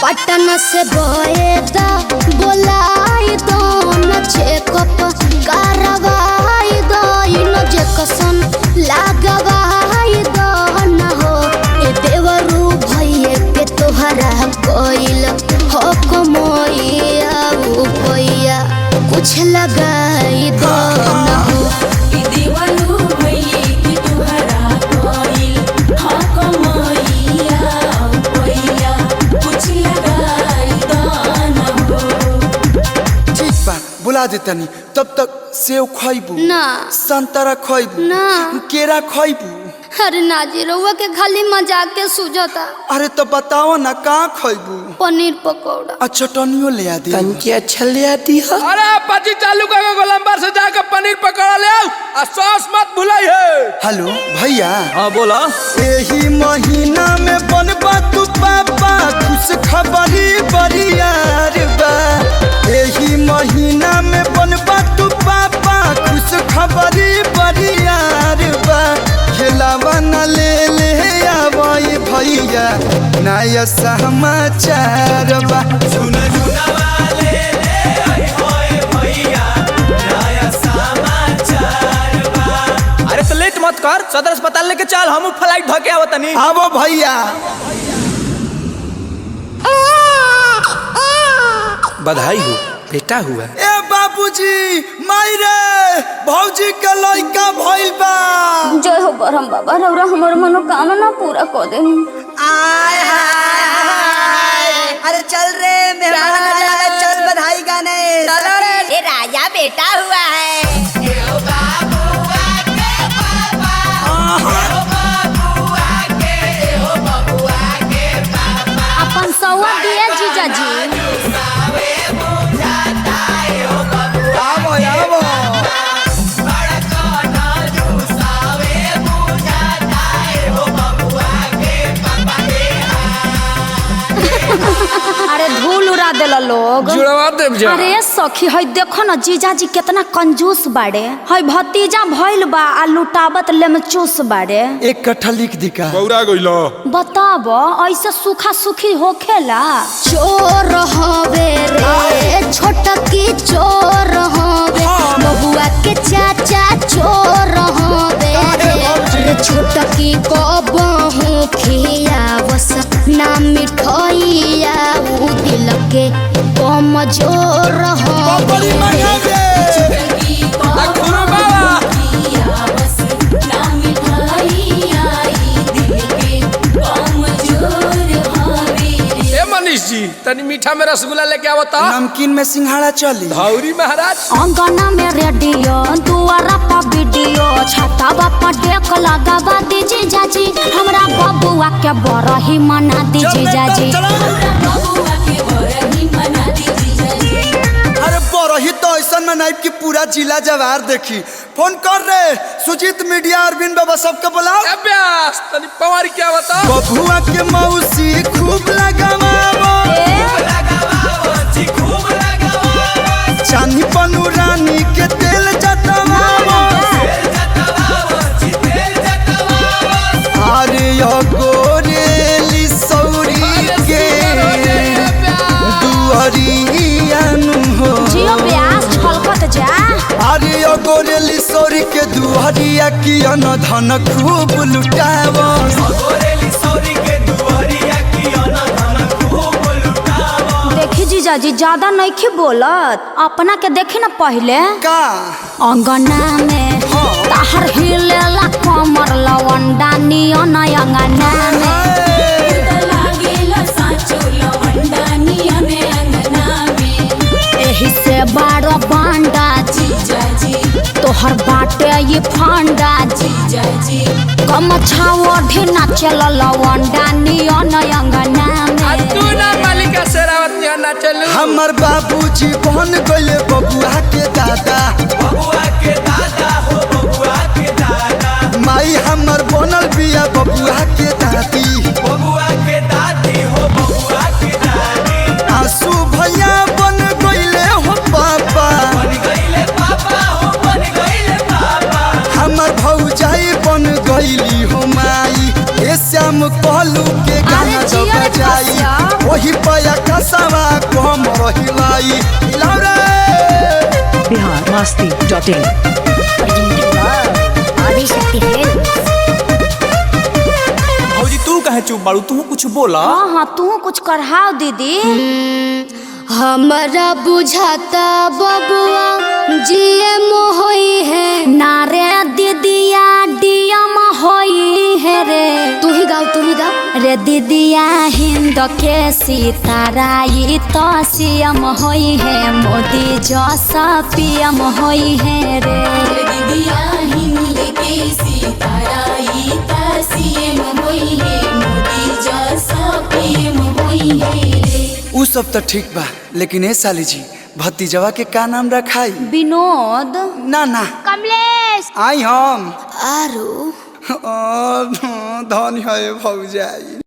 पटना से बोएदा बोलाई दो न चेकअप करवाई दो न जेकसन लगवाई दो न हो ए देवरू भैया के तोहरा कोइल हो कमोइया वो भैया कुछ लगाई दो न हो ए देवरू भैया के तोहरा कोइल हो कमोइया भैया कुछ लगाई दो न हो। ठीक बा बुला देतनी तब तक सेव खइबू ना संतरा खइबू ना केरा खइबू। अरे नाजी रउआ के खाली मजाक के सूझता। अरे तो बताओ ना का खइबू। पनीर पकौड़ा आ चटनियो ले आ दे तनके अच्छा ले आती है। अरे पाची चालू कर गोलंबर से जाकर पनीर पकौड़ा ले आओ और सॉस मत भुलाई है। हेलो भैया। हाँ बोला। यही महीना में बनबा तू पापा खुश खबरी बरियार बा। यही महीना में बनबा तू पापा खुश खबरी बरियार बा। खिलावा न ले आवाई भैया नया समाचार बा। सुन वाले ले होए भैया नया समाचार बा। अरे तो लेट मत कर सदर अस्पताल लेके चल हम फ्लाइट धके आवतनी। आवो भैया। बधाई हो बेटा हुआ। ए बाबूजी मायरे भौजी के लइका भइल बा। जय हो बरहम बाबा रउरा हमर मनोकामना पूरा कर दे। आय हाय अरे चल रे मेहमान आ जा चल बधाई गाने चलो रे ये राजा बेटा हुआ है। अपन सौवा दिए जीजा जी। आवो आवो। अरे धूल उड़ा देला लोग। जुड़वा देव जा। अरे सखी हई देखो ना जीजा जी कितना कंजूस बाड़े। हई भतीजा भइल बा आ लुटावत ले में चूस बाड़े। एक कट्ठा लिख दी का। बौरा गइलो। बताब ऐसे सूखा सुखी होखेला। चोर हवे रे छोटकी चोर हवे बबुआ के चाचा चोर हवे रे छोटकी को बहु खियावस ना मिठाइया उ दिल के कमजोर बड़ी मंगा हवे। दे। मनीष जी तनी मीठा में रसगुल्ला लेके आवता। नमकीन में सिंघाड़ा चली। धौरी महाराज। अंगना में रेडियो दुआरा पर वीडियो छतावा पर डेक लगावा दीजिए जाजी हमरा बबुआ के बरही मना दीजिए जाजी। बबुआ के बरही मना दीजिए जाजी। अरे बरही तो ऐसा मनाइब कि पूरा जिला जवार देखी। फोन कर रे सुजीत मीडिया अरविंद बाबा सबके बुलाओ। अभ्यास तनी पवार क्या बता। बबुआ के मौसी खूब लगावा खूब लगावा चांदी पनु रानी के तेल जतवा। अरे यो गोरेली सौरी के दुआरिया नु हो। जियो ब्यास छलकत जा। अरे यो गोरेली सौरी के दुआरिया की अन धन खूब लुटावा। गोरेली सौरी के दुआरिया की अनधन खूब लुटावा। देखी जीजा जी ज्यादा नइखे बोलत अपना के देखी ना पहले। का अंगना में ताहर हिलेला कमर लवंडा नियन अंगना में। लागेला साचो लवंडा नियन अंगना में। एही से बारो बांडा जीजा जी तोहर बाटे ये फांडा जीजा जी कम छाओ ढेना चल लवंडा नियन अंगना में। तू ना मालिका शेरावत ना चलू। हमर बाबूजी बन गइले बबुआ के दादा। बबुआ के दादा हो बबुआ के दादा। माई हमर बनल बिया बबुआ के दादी। बबुआ के दादी हो बबुआ के दादी। आंसू भैया बन गइले हो पापा। बन गइले पापा हो बन गइले पापा। हमर भौजाई बन गइली हो माई। ए श्याम कहलू के गाना अरे जिया रे बजाई खसिया। वही पया देशवा कम रहिलाई हिलाओ रे biharmasti.in आदिशक्ति फिल्म। भौजी तू कहे चुप बाड़ू तू कुछ बोला हाँ हाँ तू कुछ करहाओ दीदी। हमारा बुझाता बबुआ जिए मोहई है नारे दीदिया डियम होई है रे। तू ही गाओ रे दीदिया हिंद के सिताराई तो सीएम होई है मोदी जैसा पीएम होई है रे। दीदिया हिंद के सिताराई ता सीएम होई है मोदी जैसा पीएम होई है रे। उ सब तो ठीक बा लेकिन ए साली जी भतीजवा के का नाम रखाई? विनोद, ना ना कमलेश, आई हम आरू धन है भौजाई।